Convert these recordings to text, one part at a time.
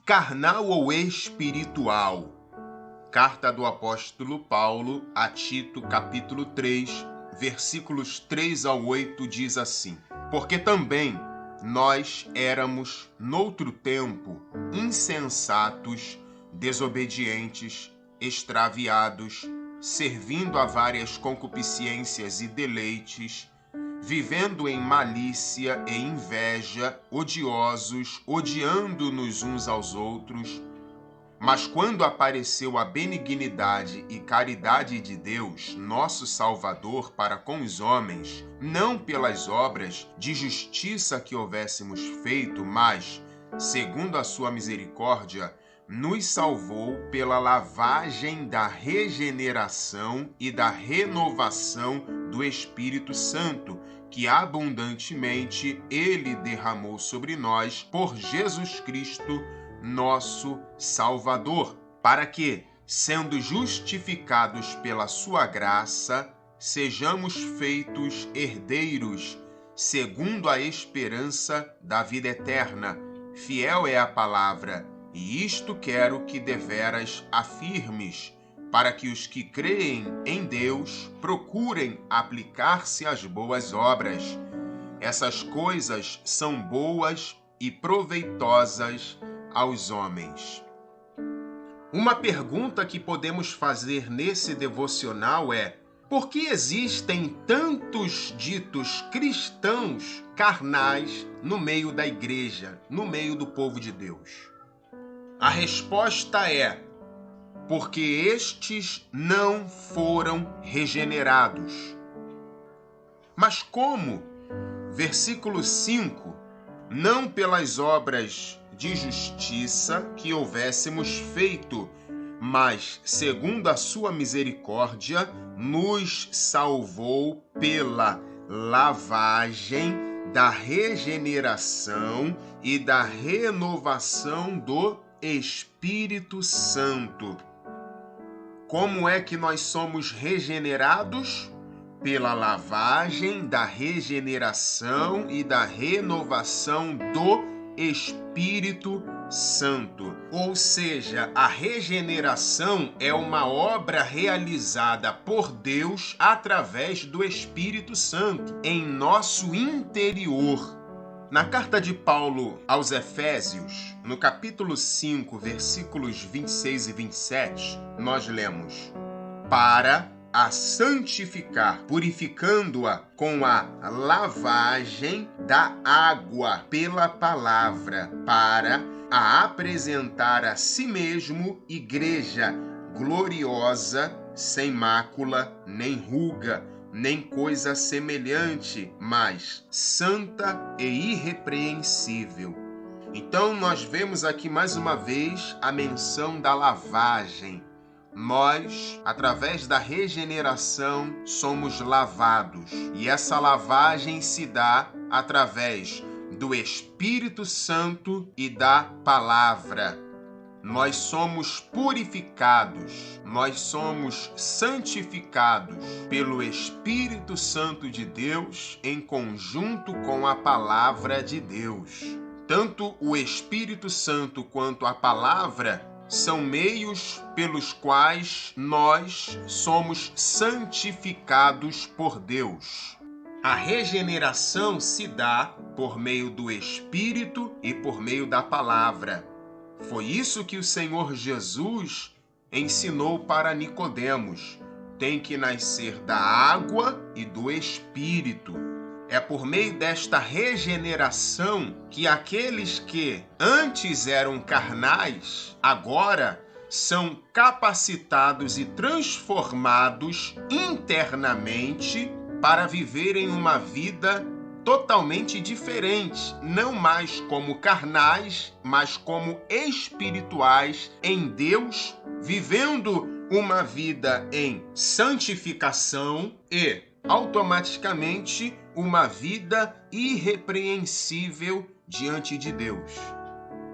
carnal ou espiritual? Carta do apóstolo Paulo a Tito, capítulo 3, versículos 3 ao 8, diz assim: Porque também nós éramos, noutro tempo, insensatos, desobedientes, extraviados, servindo a várias concupiscências e deleites, vivendo em malícia e inveja, odiosos, odiando-nos uns aos outros. Mas quando apareceu a benignidade e caridade de Deus, nosso Salvador, para com os homens, não pelas obras de justiça que houvéssemos feito, mas, segundo a sua misericórdia, nos salvou pela lavagem da regeneração e da renovação do Espírito Santo, que abundantemente Ele derramou sobre nós por Jesus Cristo, nosso Salvador, para que, sendo justificados pela sua graça, sejamos feitos herdeiros, segundo a esperança da vida eterna. Fiel é a palavra, e isto quero que deveras afirmes, para que os que creem em Deus procurem aplicar-se às boas obras. Essas coisas são boas e proveitosas aos homens. Uma pergunta que podemos fazer nesse devocional é: por que existem tantos ditos cristãos carnais no meio da igreja, no meio do povo de Deus? A resposta é: porque estes não foram regenerados. Mas como? Versículo 5: não pelas obras de justiça que houvéssemos feito, mas, segundo a sua misericórdia, nos salvou pela lavagem da regeneração e da renovação do Espírito Santo. Como é que nós somos regenerados? Pela lavagem da regeneração e da renovação do Espírito Santo. Ou seja, a regeneração é uma obra realizada por Deus através do Espírito Santo em nosso interior. Na carta de Paulo aos Efésios, no capítulo 5, versículos 26 e 27, nós lemos: para a santificar, purificando-a com a lavagem da água pela palavra, para a apresentar a si mesmo igreja gloriosa, sem mácula, nem ruga, nem coisa semelhante, mas santa e irrepreensível. Então nós vemos aqui mais uma vez a menção da lavagem. Nós, através da regeneração, somos lavados. E essa lavagem se dá através do Espírito Santo e da palavra. Nós somos purificados, nós somos santificados pelo Espírito Santo de Deus em conjunto com a palavra de Deus. Tanto o Espírito Santo quanto a palavra são meios pelos quais nós somos santificados por Deus. A regeneração se dá por meio do Espírito e por meio da palavra. Foi isso que o Senhor Jesus ensinou para Nicodemos. Tem que nascer da água e do Espírito. É por meio desta regeneração que aqueles que antes eram carnais, agora são capacitados e transformados internamente para viverem uma vida totalmente diferente, não mais como carnais, mas como espirituais em Deus, vivendo uma vida em santificação e automaticamente uma vida irrepreensível diante de Deus.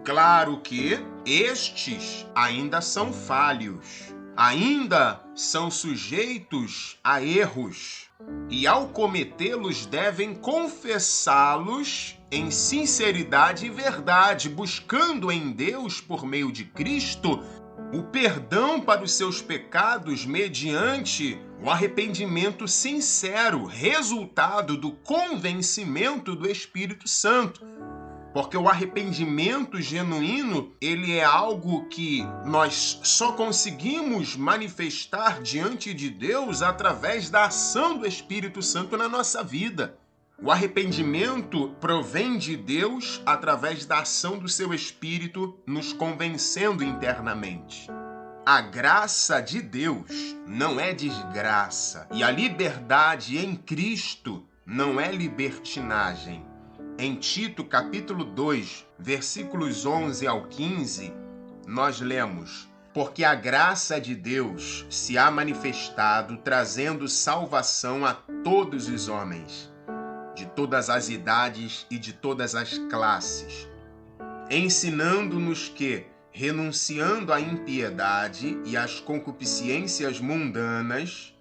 Claro que estes ainda são falhos, ainda são sujeitos a erros, e ao cometê-los devem confessá-los em sinceridade e verdade, buscando em Deus, por meio de Cristo, o perdão para os seus pecados mediante o arrependimento sincero, resultado do convencimento do Espírito Santo. Porque o arrependimento genuíno, ele é algo que nós só conseguimos manifestar diante de Deus através da ação do Espírito Santo na nossa vida. O arrependimento provém de Deus através da ação do seu Espírito nos convencendo internamente. A graça de Deus não é desgraça e a liberdade em Cristo não é libertinagem. Em Tito, capítulo 2, versículos 11 ao 15, nós lemos: porque a graça de Deus se há manifestado, trazendo salvação a todos os homens, de todas as idades e de todas as classes, ensinando-nos que, renunciando à impiedade e às concupiscências mundanas,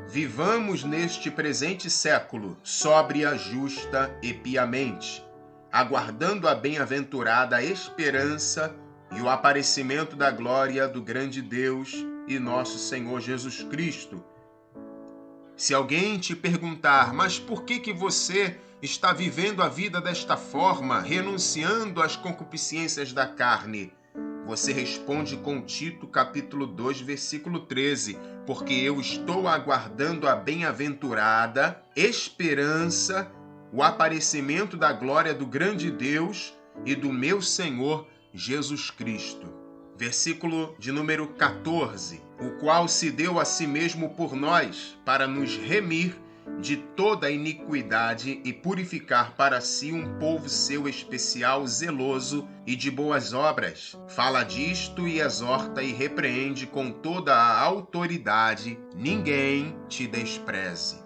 vivamos neste presente século sóbria, justa e piamente, aguardando a bem-aventurada esperança e o aparecimento da glória do grande Deus e nosso Senhor Jesus Cristo. Se alguém te perguntar, mas por que você está vivendo a vida desta forma, renunciando às concupiscências da carne? Você responde com Tito, capítulo 2, versículo 13, porque eu estou aguardando a bem-aventurada esperança, o aparecimento da glória do grande Deus e do meu Senhor Jesus Cristo. Versículo de número 14, o qual se deu a si mesmo por nós, para nos remir de toda iniquidade e purificar para si um povo seu especial, zeloso e de boas obras. Fala disto e exorta e repreende com toda a autoridade, ninguém te despreze.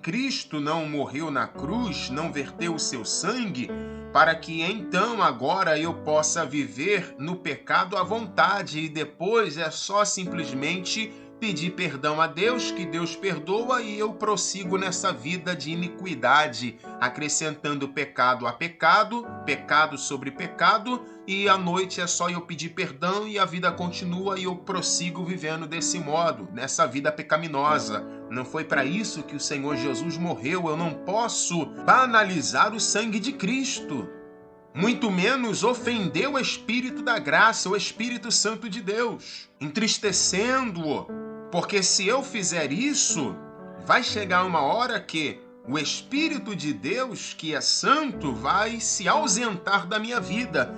Cristo não morreu na cruz, não verteu o seu sangue, para que então agora eu possa viver no pecado à vontade e depois é só simplesmente pedir perdão a Deus, que Deus perdoa e eu prossigo nessa vida de iniquidade, acrescentando pecado a pecado, pecado sobre pecado, e à noite é só eu pedir perdão e a vida continua e eu prossigo vivendo desse modo, nessa vida pecaminosa. Não foi para isso que o Senhor Jesus morreu. Eu não posso banalizar o sangue de Cristo, muito menos ofender o Espírito da graça, o Espírito Santo de Deus, entristecendo-o. Porque se eu fizer isso, vai chegar uma hora que o Espírito de Deus, que é santo, vai se ausentar da minha vida.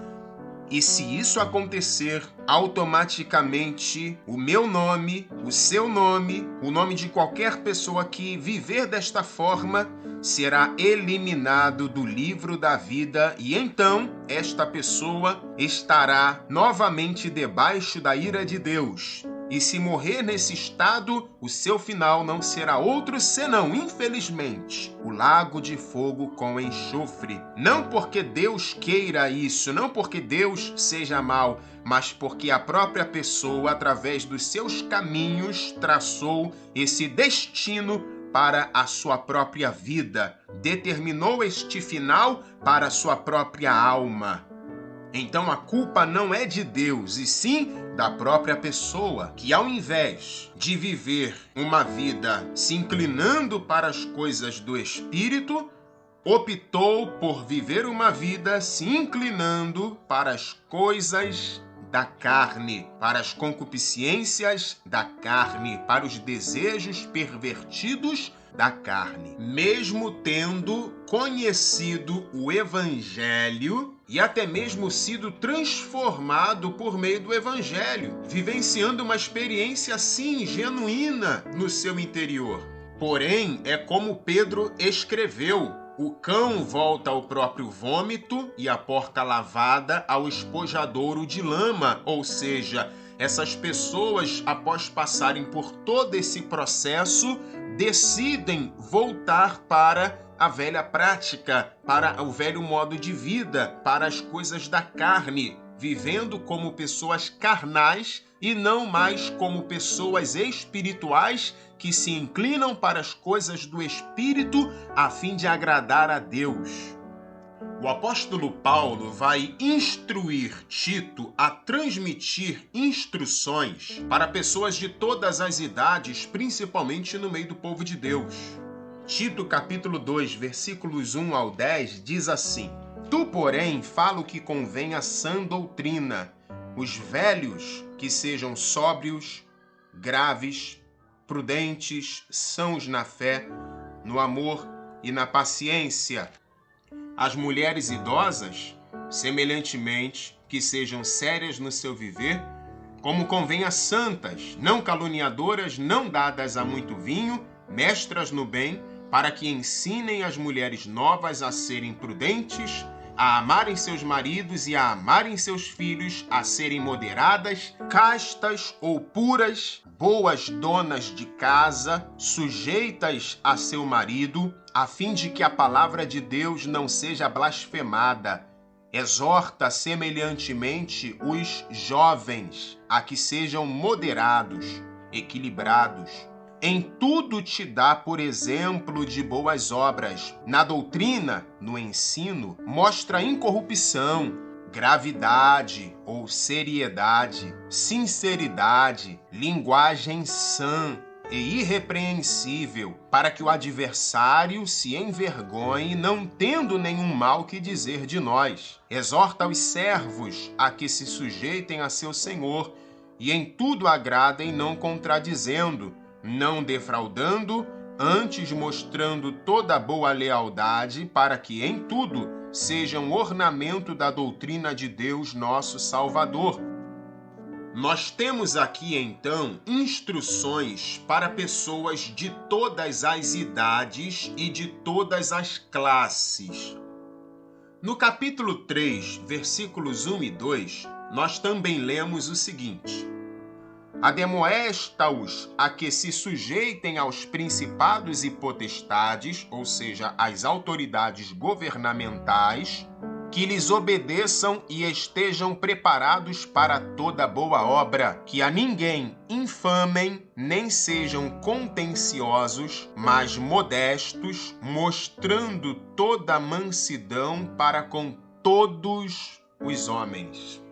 E se isso acontecer, automaticamente o meu nome, o seu nome, o nome de qualquer pessoa que viver desta forma será eliminado do livro da vida e então esta pessoa estará novamente debaixo da ira de Deus. E se morrer nesse estado, o seu final não será outro senão, infelizmente, o lago de fogo com enxofre. Não porque Deus queira isso, não porque Deus seja mau, mas porque a própria pessoa, através dos seus caminhos, traçou esse destino para a sua própria vida, determinou este final para a sua própria alma. Então a culpa não é de Deus, e sim da própria pessoa, que ao invés de viver uma vida se inclinando para as coisas do Espírito, optou por viver uma vida se inclinando para as coisas da carne, para as concupiscências da carne, para os desejos pervertidos da carne. Mesmo tendo conhecido o Evangelho e até mesmo sido transformado por meio do Evangelho, vivenciando uma experiência assim genuína no seu interior. Porém, é como Pedro escreveu: o cão volta ao próprio vômito e a porca lavada ao espojadouro de lama, ou seja, essas pessoas, após passarem por todo esse processo, decidem voltar para a velha prática, para o velho modo de vida, para as coisas da carne. vivendo como pessoas carnais e não mais como pessoas espirituais que se inclinam para as coisas do Espírito a fim de agradar a Deus. O apóstolo Paulo vai instruir Tito a transmitir instruções para pessoas de todas as idades, principalmente no meio do povo de Deus. Tito capítulo 2, versículos 1 ao 10 diz assim: Tu, porém, fala o que convém à sã doutrina, os velhos que sejam sóbrios, graves, prudentes, sãos na fé, no amor e na paciência. As mulheres idosas, semelhantemente, que sejam sérias no seu viver, como convém a santas, não caluniadoras, não dadas a muito vinho, mestras no bem, para que ensinem as mulheres novas a serem prudentes, a amarem seus maridos e a amarem seus filhos, a serem moderadas, castas ou puras, boas donas de casa, sujeitas a seu marido, a fim de que a palavra de Deus não seja blasfemada. Exorta semelhantemente os jovens a que sejam moderados, equilibrados. Em tudo te dá por exemplo de boas obras. Na doutrina, no ensino, mostra incorrupção, gravidade ou seriedade, sinceridade, linguagem sã e irrepreensível, para que o adversário se envergonhe, não tendo nenhum mal que dizer de nós. Exorta os servos a que se sujeitem a seu senhor, e em tudo agradem, não contradizendo, não defraudando, antes mostrando toda boa lealdade, para que em tudo sejam ornamento da doutrina de Deus nosso Salvador. Nós temos aqui, então, instruções para pessoas de todas as idades e de todas as classes. No capítulo 3, versículos 1 e 2, nós também lemos o seguinte: Admoesta-os a que se sujeitem aos principados e potestades, ou seja, às autoridades governamentais, que lhes obedeçam e estejam preparados para toda boa obra, que a ninguém infamem, nem sejam contenciosos, mas modestos, mostrando toda mansidão para com todos os homens.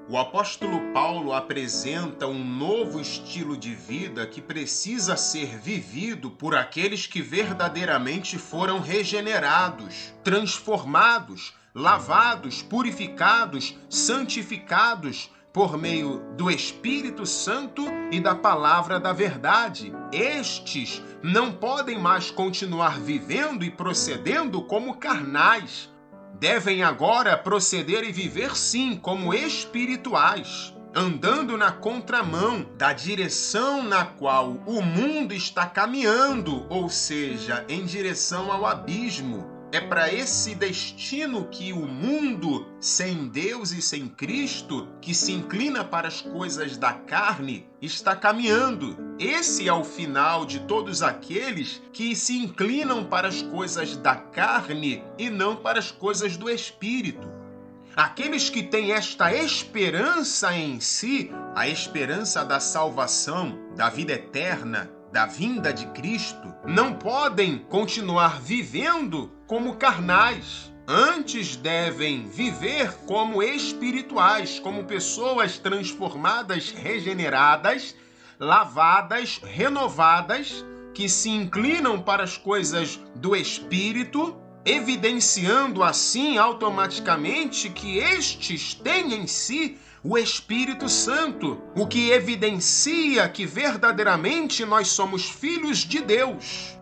O apóstolo Paulo apresenta um novo estilo de vida que precisa ser vivido por aqueles que verdadeiramente foram regenerados, transformados, lavados, purificados, santificados por meio do Espírito Santo e da palavra da verdade. Estes não podem mais continuar vivendo e procedendo como carnais. Devem agora proceder e viver sim como espirituais, andando na contramão da direção na qual o mundo está caminhando, ou seja, em direção ao abismo. É para esse destino que o mundo, sem Deus e sem Cristo, que se inclina para as coisas da carne, está caminhando. Esse é o final de todos aqueles que se inclinam para as coisas da carne e não para as coisas do Espírito. Aqueles que têm esta esperança em si, a esperança da salvação, da vida eterna, da vinda de Cristo, não podem continuar vivendo como carnais. Antes devem viver como espirituais, como pessoas transformadas, regeneradas, lavadas, renovadas, que se inclinam para as coisas do Espírito, evidenciando assim automaticamente que estes têm em si o Espírito Santo, o que evidencia que verdadeiramente nós somos filhos de Deus.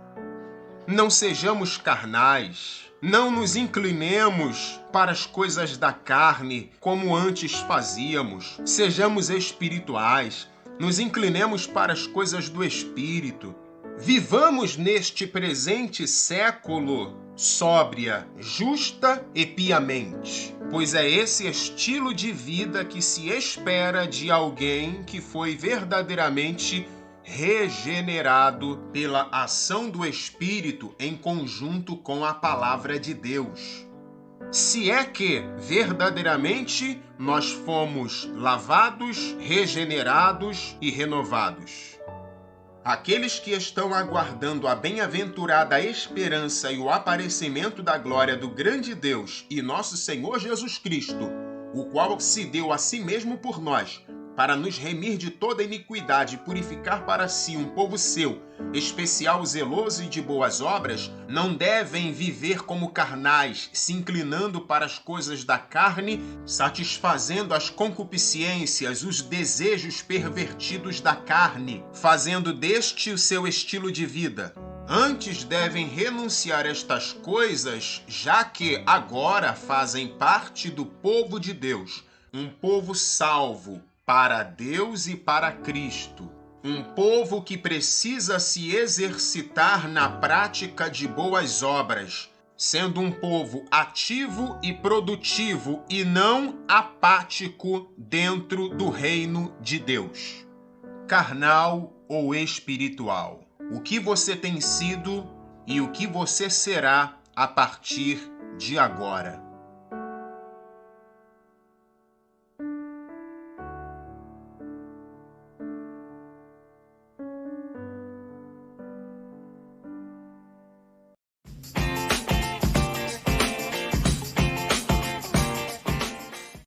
Não sejamos carnais, não nos inclinemos para as coisas da carne como antes fazíamos. Sejamos espirituais, nos inclinemos para as coisas do Espírito. Vivamos neste presente século sóbria, justa e piamente, pois é esse estilo de vida que se espera de alguém que foi verdadeiramente regenerado pela ação do Espírito em conjunto com a palavra de Deus. se é que verdadeiramente nós fomos lavados, regenerados e renovados. Aqueles que estão aguardando a bem-aventurada esperança e o aparecimento da glória do grande Deus e nosso Senhor Jesus Cristo, o qual se deu a si mesmo por nós, para nos remir de toda iniquidade e purificar para si um povo seu, especial, zeloso e de boas obras, não devem viver como carnais, se inclinando para as coisas da carne, satisfazendo as concupiscências, os desejos pervertidos da carne, fazendo deste o seu estilo de vida. Antes devem renunciar estas coisas, já que agora fazem parte do povo de Deus, um povo salvo, para Deus e para Cristo. Um povo que precisa se exercitar na prática de boas obras, sendo um povo ativo e produtivo e não apático dentro do reino de Deus. Carnal ou espiritual? O que você tem sido e o que você será a partir de agora?